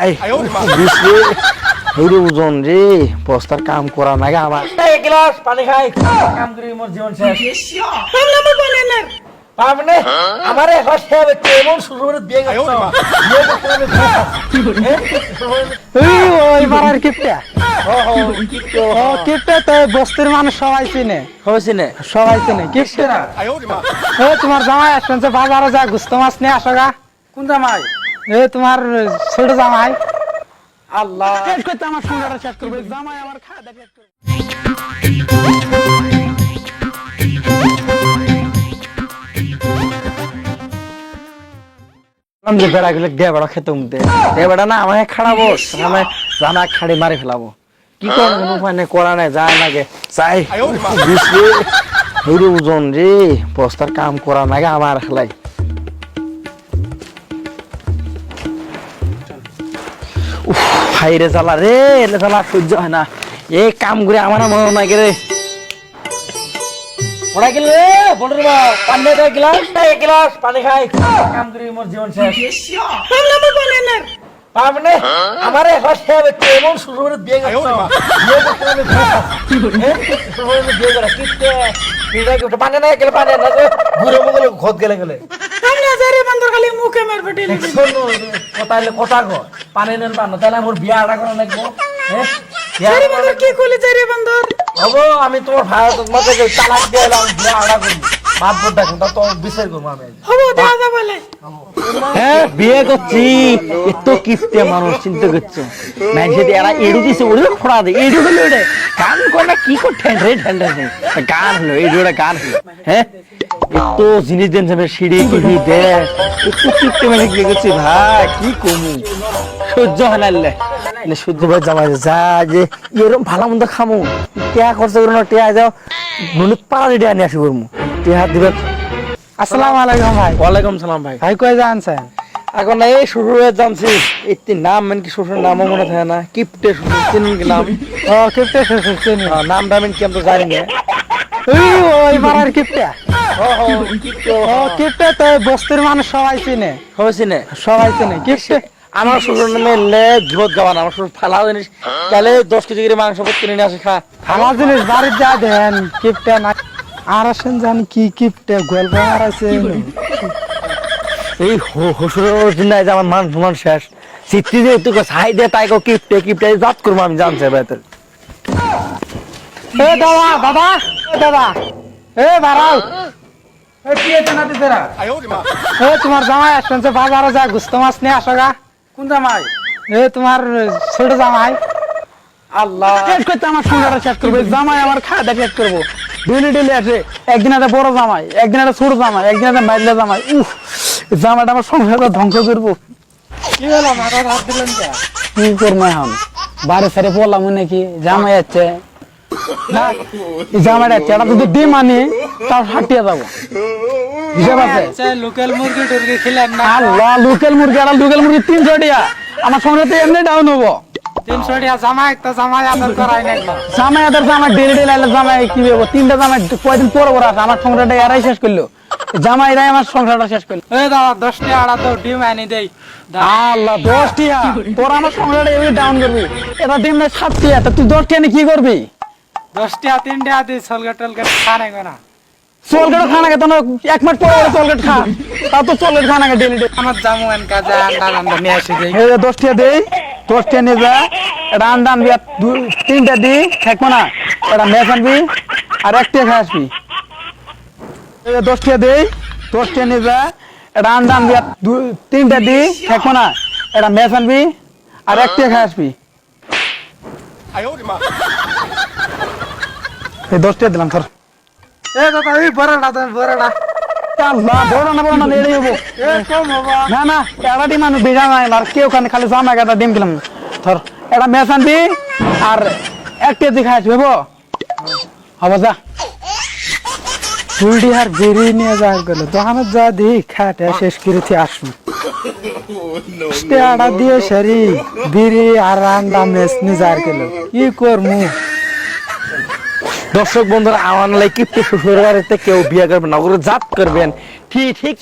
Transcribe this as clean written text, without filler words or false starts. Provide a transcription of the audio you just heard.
এই ওজন রে বস্তার কাম করা নাগে আমার এক গ্লাস পানি খাই কাম করি মোর জীবন শেষ পাবনে আমারে হসে কেমন শুরু করে দিয়ে গেল ওই মারার কিপটা ও কিপটা তো বস্তির মানুষ সবাই চিনে সবাই চিনে কিপটা না তোমার জামাই আসছে বাজারে যা গুস্ত মাছ নিয়ে আসো গা। কোন জামাই তোমার ছোট জামাই আল্লাহ শেষ করতে আমার সোনাটা শেষ করবে জামাই আমার খাওয়া দাওয়া শেষ করবে। যে বেড়া গুলো দেবড়া খেতে উমতে দেবড়া না আমায় খাড়াবো আমি জানা খাড়ি মারি ফেলাবো কি করবো কোনো উপায় নেই করা নাই যায় নাগে চাই ওজন রে বস্তার কাম করা নাগে আমার খেলাই ভাইরে জ্বালা রে এলে জ্বালা সহ্য হয় না এই কাম করে আমার মনে নাই রে ওরা গেল রে বলরে বা পানি দে এক গ্লাস পানি খাই কাম করি মোর জীবন শেষ পাবনে আমারে হসে কেমন শুরু করে দিয়ে গেল দিয়ে গেল কিতে পানি না গেলে পানি না ঘুরে মুগলে ঘত গেলে গেলে মুখে মারবে কোথায় কথা গো পানি নেন পান তাহলে আমার বিয়াটা করা লাগবো কি করলি চারি বান্দর হবো আমি তোমার ভাই তোমাকে তালাক দিয়ে এলাম বিয়াটা করি বাদ বোধ দেখুন তা তো বিচার করবো আমি হবো দেখা যাবে বলে হ্যাঁ বিয়ে করছি এত কিপটে মানুষ চিন্তা করছো মানুষ এরা এড়ু দিছে ওরে খোড়া দে এড়ু হলো ওটা গান করে না কি করে ঠেন্ডে গান হলো এই জোড়া গান হলো হ্যাঁ এত জিনিস দেন যাবে সিঁড়ি টিভি দে একটু কিপটে মানে কি করছি ভাই কি কমু সহ্য হয় না সহ্য ভাই জামাই যা যে এরকম ভালো মন্দ খামু টেয়া খরচা করো না টেয়া যাও নুন পাড়া দিয়ে আনি আসি করমু টেয়া দিবে আসসালামু আলাইকুম ভাই ওয়ালাইকুম সালাম ভাই ভাই কই যাচ্ছেন এখন এই শ্বশুর হয়ে জানছি এটি নাম মানে কি শ্বশুর নামও মনে থাকে না কিপটে শ্বশুর চিনুন কি নাম ও কিপটা শ্বশুর চিনি নাম ডামেন কি আমরা জানি না ওই মারার কিপটা ও কিপটা তো বস্তির মানুষ সবাই চিনে হয়েছে না সবাই চিনে কিপটা আমার শ্বশুর নামে লে জীবত গাওয়া না আমার শ্বশুর ফালা জিনিস তাহলে 10 কেজি করে মাংস কিনে নিয়ে আসে খা আমার জিনিস বাড়ির যা দেন কিপটা না আর আসেন জানি কি কিপটা গল্প আর আছে এই হসুরের জন্য আমার মান সম্মান শেষ চিত্তি যে তুই ছাই দে তাই কিপটে কিপটে জাত করবো আমি জানছে বেতন এ দাদা বাড়াও তোমার জামাই আসছে বাজারে যা গুস্ত মাছ নিয়ে আসো গা। কোন জামাই তোমার ছোট জামাই আল্লাহ শেষ করতে আমার সোনাটা শেষ করবে জামাই আমার খাওয়া দাওয়া শেষ করবো ডেলি আসে একদিন একটা বড় জামাই একদিন একটা ছোট জামাই একদিন একটা মাইলা জামাই জামাইটা আমার সংসারটা ধ্বংস করবো কি হলো মাথায় হাত দিলেন কি করবো এখন বাড়ি সারে পড়লাম নাকি জামাই যাচ্ছে না জামাইটা যাচ্ছে এটা যদি ডিম আনি তাও হাঁটিয়ে যাবো হিসাব আছে লোকাল মুরগি টুরগি খেলেন না আল্লাহ লোকাল মুরগি 300 টাকা আমার সংসারটা এমনি ডাউন হবো 300 টাকা জামাই একটা জামাই আদর করাই না জামাই আদর জামাই ডেলি আইলে জামাই কি বলবো 3টা জামাই কয়দিন পরে আছে আমার সংসারটা এরাই শেষ করলো জামাইরাই আমার সংসারটা শেষ করলো এই দাদা 10 টাকা আড়া তো ডিম আনি দেই আল্লাহ 10 টাকা তোর আমার সংসারটা এমনি ডাউন করবি এটা ডিম না 7 টাকা তুই 10 টাকা কি করবি 10 টাকা 3 টাকা দিয়ে সলগা টলগা খানে না চলগেট খানা কে তোর এক মিনিট পরে চলগেট খা তা তো চলগেট খানা কে ডেলি আমার জামু এন কাজে আন্ডা নিয়ে আসি দেই এই 10 টাকা দেই 10 টাকা নিয়ে যা এটা আন্ডা আনবি 3টা দি থাকবো না এটা মেস আনবি আর 1 টাকা খাই আসবি এই 10 টাকা দেই 10 টাকা নিয়ে যা এটা আন্ডা আনবি 3টা দি থাকবো না এটা মেস আনবি আর 1 টাকা খাই আসবি এই 10 টাকা দিলাম তোর এ দাদা এই বড়টা বড় না নেড়ে যাবো না এটা ডিম আমি বেজা নাই আর কেউ ওখানে খালি জামা একটা ডিম দিলাম ধর এটা মেস আনবি আর 1 কেজি খাই আসবি হবো যা ফুলডি আর বেরি নিয়ে যা গেল দোকানে যা দি খাটে শেষ করেছি আসবি আড়া দিয়ে সারি বিড়ি আর আন্ডা মেস নিয়ে যা গেল কি করমু দর্শক বন্ধুরা আমার লাইক কিপটে শ্বশুর বাড়িতে কেউ বিয়ে করবেন না ওগুলো জাত করবেন ঠিক ঠিক